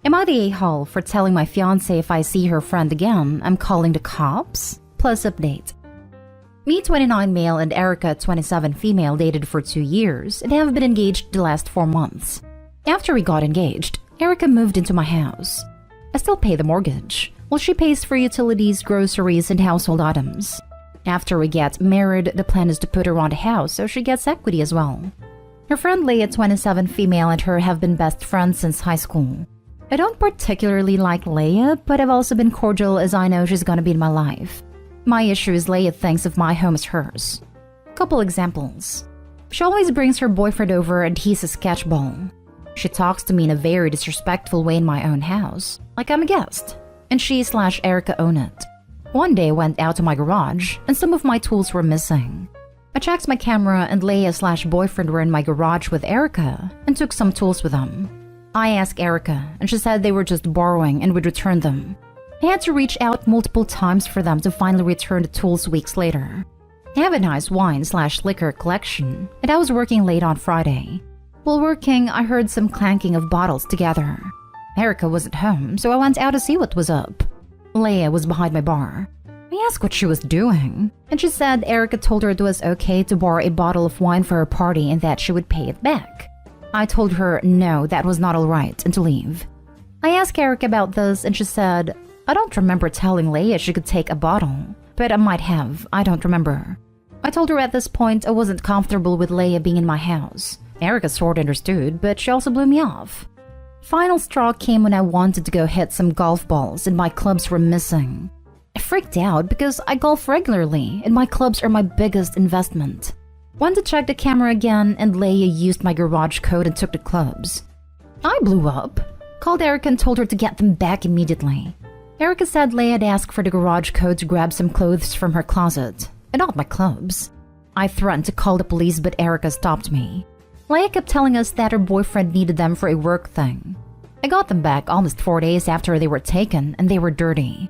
Am I the a-hole for telling my fiancé if I see her friend again, I'm calling the cops? Plus update. Me, 29 male, and Erica, 27 female, dated for 2 years and have been engaged the last 4 months. After we got engaged, Erica moved into my house. I still pay the mortgage, while she pays for utilities, groceries, and household items. After we get married, the plan is to put her on the house so she gets equity as well. Her friend Leah, 27 female, and her have been best friends since high school. I don't particularly like Leah, but I've also been cordial as I know she's gonna be in my life. My issue is Leah thinks of my home as hers. Couple examples. She always brings her boyfriend over and he's a sketchball. She talks to me in a very disrespectful way in my own house, like I'm a guest, and she/Erica own it. One day I went out to my garage and some of my tools were missing. I checked my camera and Leah/boyfriend were in my garage with Erica and took some tools with them. I asked Erica and she said they were just borrowing and would return them. I had to reach out multiple times for them to finally return the tools weeks later. I have a nice wine/liquor collection and I was working late on Friday. While working, I heard some clanking of bottles together. Erica wasn't home, so I went out to see what was up. Leah was behind my bar. I asked what she was doing, and she said Erica told her it was okay to borrow a bottle of wine for her party and that she would pay it back. I told her no, that was not alright, and to leave. I asked Erica about this, and she said, I don't remember telling Leah she could take a bottle, but I might have, I don't remember. I told her at this point I wasn't comfortable with Leah being in my house. Erica sort of understood, but she also blew me off. Final straw came when I wanted to go hit some golf balls and my clubs were missing. I freaked out because I golf regularly and my clubs are my biggest investment. Went to check the camera again and Leah used my garage code and took the clubs. I blew up, called Erica and told her to get them back immediately. Erica said Leah had asked for the garage code to grab some clothes from her closet, and not my clubs. I threatened to call the police but Erica stopped me. Leah kept telling us that her boyfriend needed them for a work thing. I got them back almost 4 days after they were taken and they were dirty.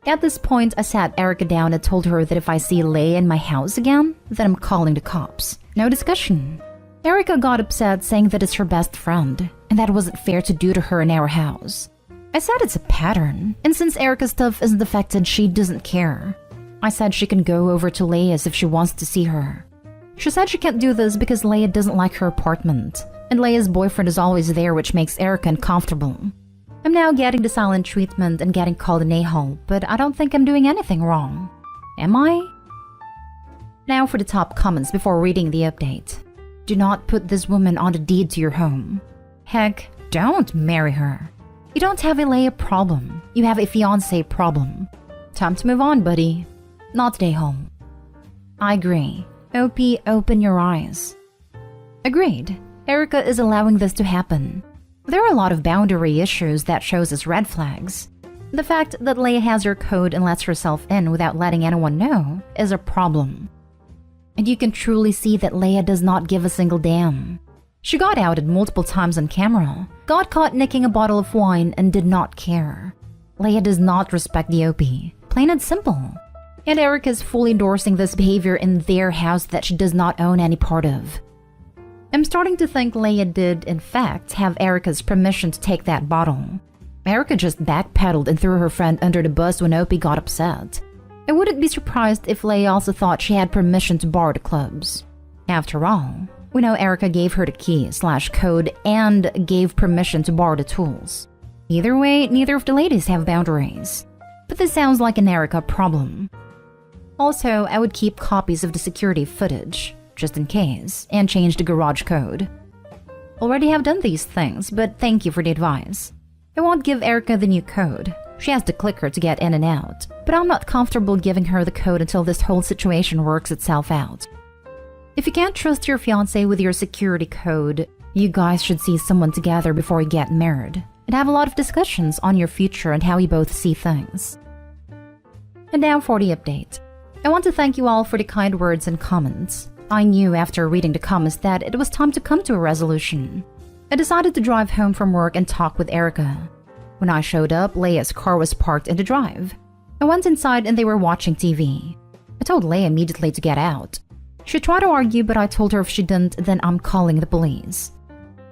At this point, I sat Erica down and told her that if I see Leah in my house again, then I'm calling the cops. No discussion. Erica got upset saying that it's her best friend and that it wasn't fair to do to her in our house. I said it's a pattern, and since Erica's stuff isn't affected, she doesn't care. I said she can go over to Leah's if she wants to see her. She said she can't do this because Leah doesn't like her apartment, and Leah's boyfriend is always there which makes Erica uncomfortable. I'm now getting the silent treatment and getting called an a-hole, but I don't think I'm doing anything wrong. Am I? Now for the top comments before reading the update. Do not put this woman on the deed to your home. Heck, don't marry her. You don't have a Leah problem, you have a fiancé problem. Time to move on, buddy. Not the a-hole. I agree. OP, open your eyes. Agreed. Erica is allowing this to happen. There are a lot of boundary issues that shows as red flags. The fact that Leah has her code and lets herself in without letting anyone know is a problem. And you can truly see that Leah does not give a single damn. She got outed multiple times on camera, got caught nicking a bottle of wine, and did not care. Leah does not respect the OP. Plain and simple. And Erica is fully endorsing this behavior in their house that she does not own any part of. I'm starting to think Leah did, in fact, have Erica's permission to take that bottle. Erica just backpedaled and threw her friend under the bus when Opie got upset. I wouldn't be surprised if Leah also thought she had permission to borrow the clubs. After all, we know Erica gave her the key/code and gave permission to borrow the tools. Either way, neither of the ladies have boundaries. But this sounds like an Erica problem. Also, I would keep copies of the security footage, just in case, and change the garage code. Already have done these things, but thank you for the advice. I won't give Erica the new code. She has the clicker to get in and out, but I'm not comfortable giving her the code until this whole situation works itself out. If you can't trust your fiancé with your security code, you guys should see someone together before you get married, and have a lot of discussions on your future and how you both see things. And now for the update. I want to thank you all for the kind words and comments. I knew after reading the comments that it was time to come to a resolution. I decided to drive home from work and talk with Erica. When I showed up, Leah's car was parked in the drive. I went inside and they were watching TV. I told Leah immediately to get out. She tried to argue, but I told her if she didn't, then I'm calling the police.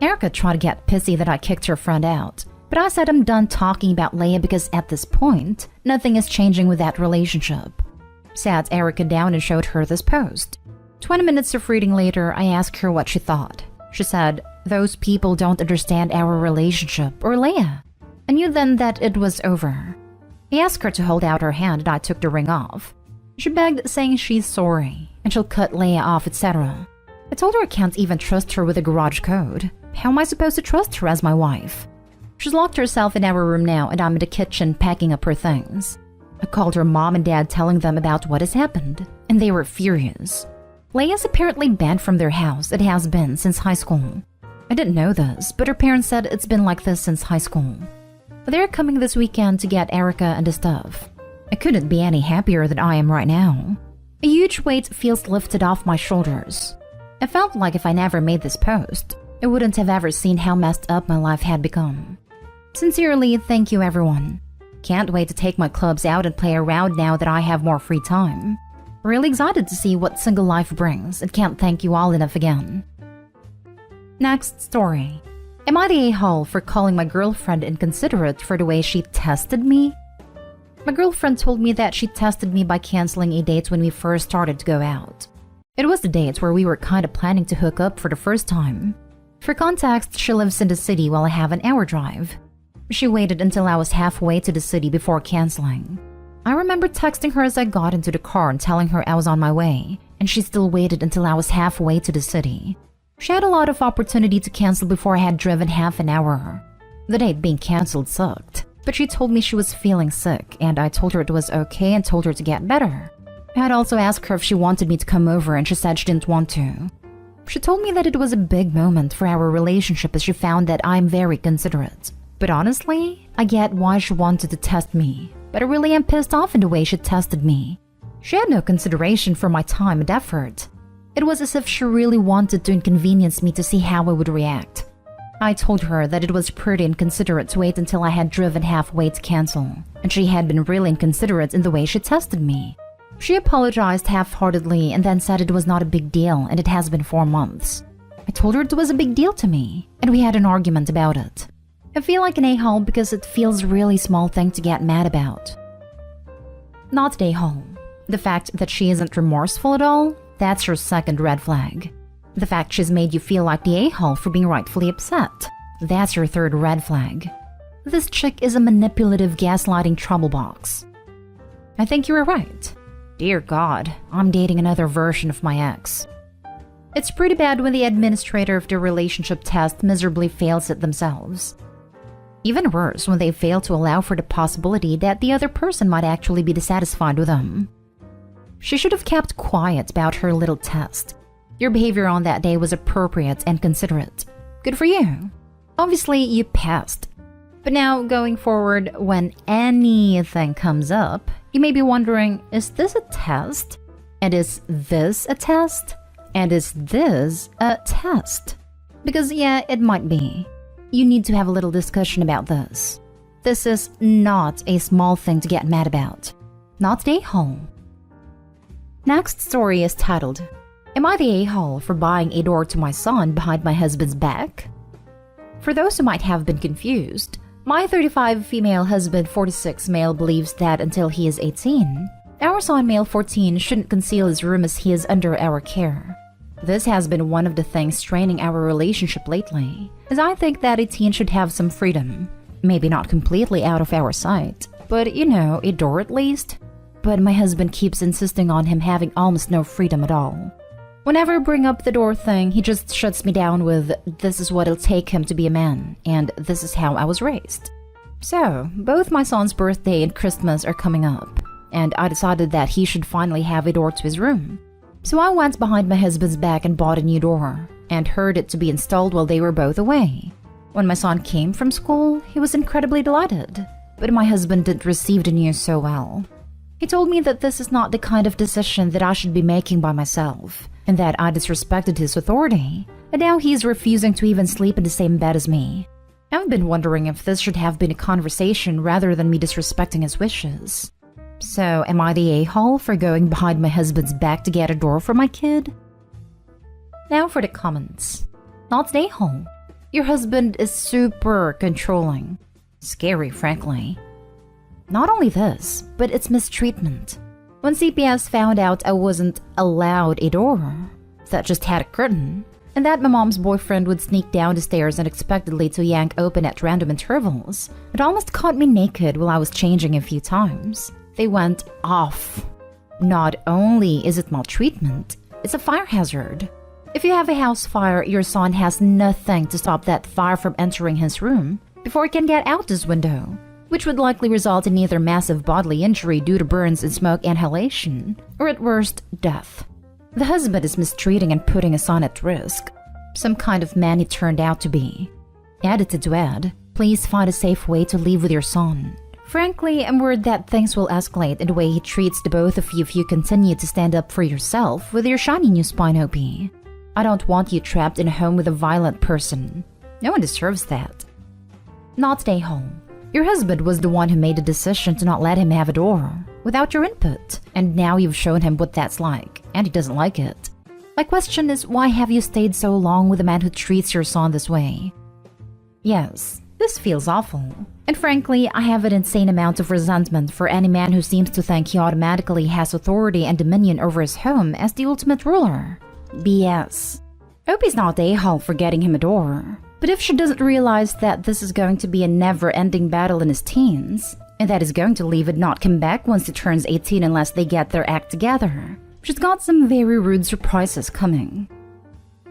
Erica tried to get pissy that I kicked her friend out, But I said I'm done talking about Leia because at this point, nothing is changing with that relationship. Sat Erica down and showed her this post. 20 minutes of reading later, I asked her what she thought. She said, "Those people don't understand our relationship or Leia." I knew then that it was over. I asked her to hold out her hand and I took the ring off. She begged, saying she's sorry and she'll cut Leia off, etc. I told her I can't even trust her with a garage code. How am I supposed to trust her as my wife? She's locked herself in our room now and I'm in the kitchen packing up her things. I called her mom and dad telling them about what has happened, and they were furious. Leia's apparently banned from their house. It has been since high school. I didn't know this, but her parents said it's been like this since high school. They're coming this weekend to get Erica and the stuff. I couldn't be any happier than I am right now. A huge weight feels lifted off my shoulders. I felt like if I never made this post, I wouldn't have ever seen how messed up my life had become. Sincerely, thank you everyone. Can't wait to take my clubs out and play around now that I have more free time. Really excited to see what single life brings and can't thank you all enough again. Next story. Am I the a-hole for calling my girlfriend inconsiderate for the way she tested me? My girlfriend told me that she tested me by canceling a date when we first started to go out. It was the date where we were kind of planning to hook up for the first time. For context, she lives in the city while I have an hour drive. She waited until I was halfway to the city before canceling. I remember texting her as I got into the car and telling her I was on my way, and she still waited until I was halfway to the city. She had a lot of opportunity to cancel before I had driven half an hour. The date being canceled sucked, but she told me she was feeling sick, and I told her it was okay and told her to get better. I had also asked her if she wanted me to come over, and she said she didn't want to. She told me that it was a big moment for our relationship as she found that I'm very considerate. But honestly, I get why she wanted to test me, but I really am pissed off in the way she tested me. She had no consideration for my time and effort. It was as if she really wanted to inconvenience me to see how I would react. I told her that it was pretty inconsiderate to wait until I had driven halfway to cancel, and she had been really inconsiderate in the way she tested me. She apologized half-heartedly and then said it was not a big deal and it has been 4 months. I told her it was a big deal to me, and we had an argument about it. I feel like an a-hole because it feels a really small thing to get mad about. Not an a-hole. The fact that she isn't remorseful at all, that's your second red flag. The fact she's made you feel like the a-hole for being rightfully upset, that's your third red flag. This chick is a manipulative, gaslighting trouble box. I think you were right. Dear God, I'm dating another version of my ex. It's pretty bad when the administrator of the relationship test miserably fails it themselves. Even worse when they fail to allow for the possibility that the other person might actually be dissatisfied with them. She should have kept quiet about her little test. Your behavior on that day was appropriate and considerate. Good for you. Obviously, you passed. But now, going forward, when anything comes up, you may be wondering, is this a test? And is this a test? And is this a test? Because yeah, it might be. You need to have a little discussion about this. This is not a small thing to get mad about. Not the a-hole. Next story is titled, Am I the a-hole for buying a door to my son behind my husband's back? For those who might have been confused, my 35 female husband 46 male believes that until he is 18, our son male 14 shouldn't conceal his room as he is under our care. This has been one of the things straining our relationship lately, as I think that a teen should have some freedom. Maybe not completely out of our sight, but you know, a door at least. But my husband keeps insisting on him having almost no freedom at all. Whenever I bring up the door thing, he just shuts me down with, this is what it'll take him to be a man, and this is how I was raised. So, both my son's birthday and Christmas are coming up, and I decided that he should finally have a door to his room. So I went behind my husband's back and bought a new door, and heard it to be installed while they were both away. When my son came from school, he was incredibly delighted, but my husband didn't receive the news so well. He told me that this is not the kind of decision that I should be making by myself, and that I disrespected his authority, and now he's refusing to even sleep in the same bed as me. I've been wondering if this should have been a conversation rather than me disrespecting his wishes. So, am I the a-hole for going behind my husband's back to get a door for my kid? Now for the comments. Not the a-hole. Your husband is super controlling. Scary, frankly. Not only this, but it's mistreatment. When CPS found out I wasn't allowed a door that just had a curtain, and that my mom's boyfriend would sneak down the stairs unexpectedly to yank open at random intervals, it almost caught me naked while I was changing a few times. They went off. Not only is it maltreatment, it's a fire hazard. If you have a house fire, your son has nothing to stop that fire from entering his room before it can get out his window, which would likely result in either massive bodily injury due to burns and smoke inhalation, or at worst, death. The husband is mistreating and putting his son at risk. Some kind of man he turned out to be. Edited to add, please find a safe way to live with your son. Frankly, I'm worried that things will escalate in the way he treats the both of you if you continue to stand up for yourself with your shiny new spine OP. I don't want you trapped in a home with a violent person. No one deserves that. Not stay home. Your husband was the one who made the decision to not let him have a door, without your input, and now you've shown him what that's like, and he doesn't like it. My question is, why have you stayed so long with a man who treats your son this way? Yes, this feels awful, and frankly, I have an insane amount of resentment for any man who seems to think he automatically has authority and dominion over his home as the ultimate ruler. BS. Opie's not a-hole for getting him a door. But if she doesn't realize that this is going to be a never-ending battle in his teens, and that he's going to leave and not come back once he turns 18 unless they get their act together, she's got some very rude surprises coming.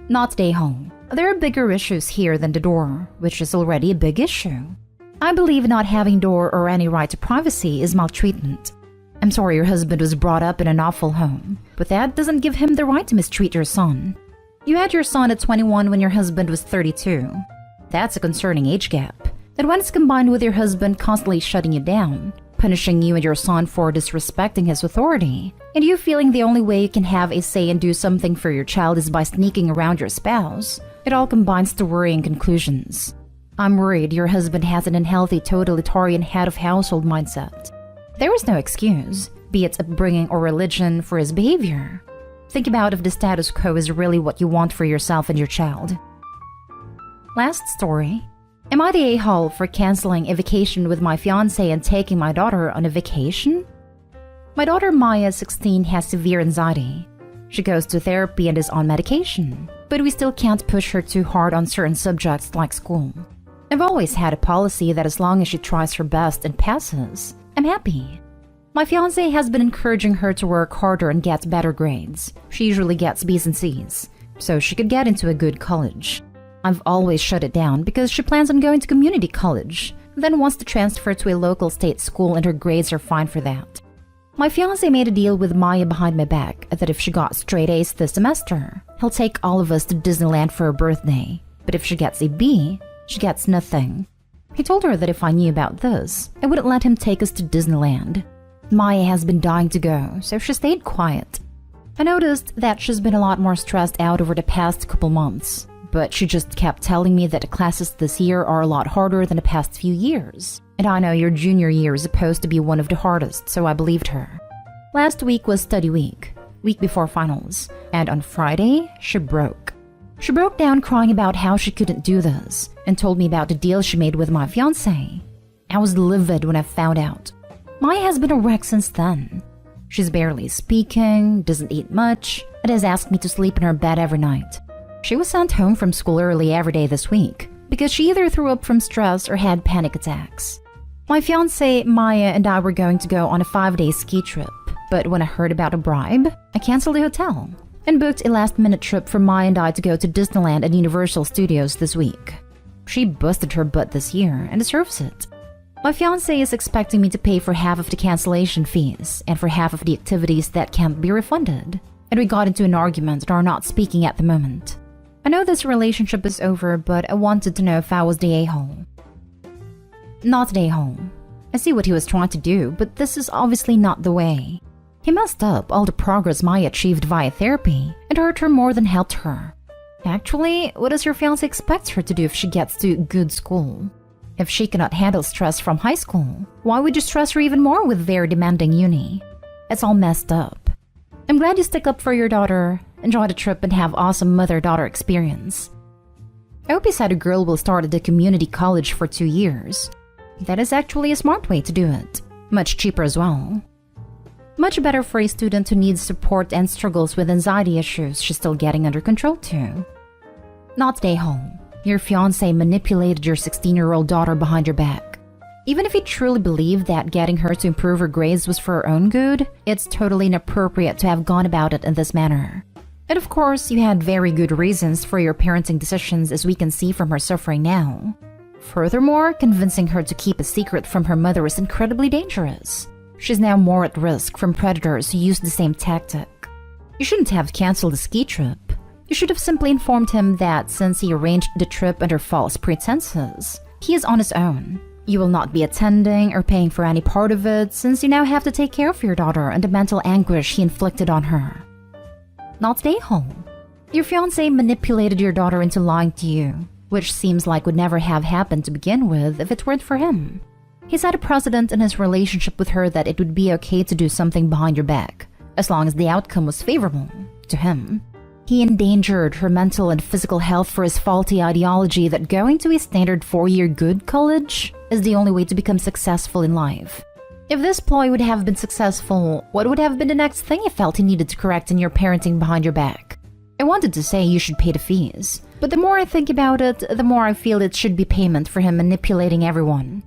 Not stay home. There are bigger issues here than the door, which is already a big issue. I believe not having door or any right to privacy is maltreatment. I'm sorry your husband was brought up in an awful home, but that doesn't give him the right to mistreat your son. You had your son at 21 when your husband was 32. That's a concerning age gap. And when it's combined with your husband constantly shutting you down, punishing you and your son for disrespecting his authority, and you feeling the only way you can have a say and do something for your child is by sneaking around your spouse, it all combines to worrying conclusions. I'm worried your husband has an unhealthy totalitarian head of household mindset. There is no excuse, be it upbringing or religion, for his behavior. Think about if the status quo is really what you want for yourself and your child. Last story. Am I the a-hole for canceling a vacation with my fiancé and taking my daughter on a vacation? My daughter Maya, 16, has severe anxiety. She goes to therapy and is on medication, but we still can't push her too hard on certain subjects like school. I've always had a policy that as long as she tries her best and passes, I'm happy. My fiancé has been encouraging her to work harder and get better grades. She usually gets B's and C's, so she could get into a good college. I've always shut it down because she plans on going to community college, then wants to transfer to a local state school and her grades are fine for that. My fiancé made a deal with Maya behind my back that if she got straight A's this semester, he'll take all of us to Disneyland for her birthday. But if she gets a B, she gets nothing. He told her that if I knew about this, I wouldn't let him take us to Disneyland. Maya has been dying to go, so she stayed quiet. I noticed that she's been a lot more stressed out over the past couple months, but she just kept telling me that the classes this year are a lot harder than the past few years. And I know your junior year is supposed to be one of the hardest, so I believed her. Last week was study week before finals, and on Friday, she broke. She broke down crying about how she couldn't do this, and told me about the deal she made with my fiancé. I was livid when I found out. Maya has been a wreck since then. She's barely speaking, doesn't eat much, and has asked me to sleep in her bed every night. She was sent home from school early every day this week because she either threw up from stress or had panic attacks. My fiancé, Maya, and I were going to go on a 5-day ski trip, but when I heard about a bribe, I canceled the hotel and booked a last-minute trip for Maya and I to go to Disneyland and Universal Studios this week. She busted her butt this year and deserves it. My fiancé is expecting me to pay for half of the cancellation fees and for half of the activities that can't be refunded. And we got into an argument and are not speaking at the moment. I know this relationship is over, but I wanted to know if I was the a-hole. Not the a-hole. I see what he was trying to do, but this is obviously not the way. He messed up all the progress Maya achieved via therapy and hurt her more than helped her. Actually, what does your fiancé expect her to do if she gets to good school? If she cannot handle stress from high school, why would you stress her even more with very demanding uni? It's all messed up. I'm glad you stick up for your daughter, enjoy the trip, and have awesome mother-daughter experience. I hope you said a girl will start at the community college for 2 years. That is actually a smart way to do it. Much cheaper as well. Much better for a student who needs support and struggles with anxiety issues she's still getting under control too. Not stay home. Your fiancé manipulated your 16-year-old daughter behind your back. Even if he truly believed that getting her to improve her grades was for her own good, it's totally inappropriate to have gone about it in this manner. And of course, you had very good reasons for your parenting decisions, as we can see from her suffering now. Furthermore, convincing her to keep a secret from her mother is incredibly dangerous. She's now more at risk from predators who use the same tactic. You shouldn't have canceled the ski trip. You should have simply informed him that since he arranged the trip under false pretenses, he is on his own. You will not be attending or paying for any part of it, since you now have to take care of your daughter and the mental anguish he inflicted on her. Not stay home. Your fiancé manipulated your daughter into lying to you, which seems like would never have happened to begin with if it weren't for him. He set a precedent in his relationship with her that it would be okay to do something behind your back, as long as the outcome was favorable to him. He endangered her mental and physical health for his faulty ideology that going to a standard 4-year good college is the only way to become successful in life. If this ploy would have been successful, what would have been the next thing he felt he needed to correct in your parenting behind your back? I wanted to say you should pay the fees, but the more I think about it, the more I feel it should be payment for him manipulating everyone.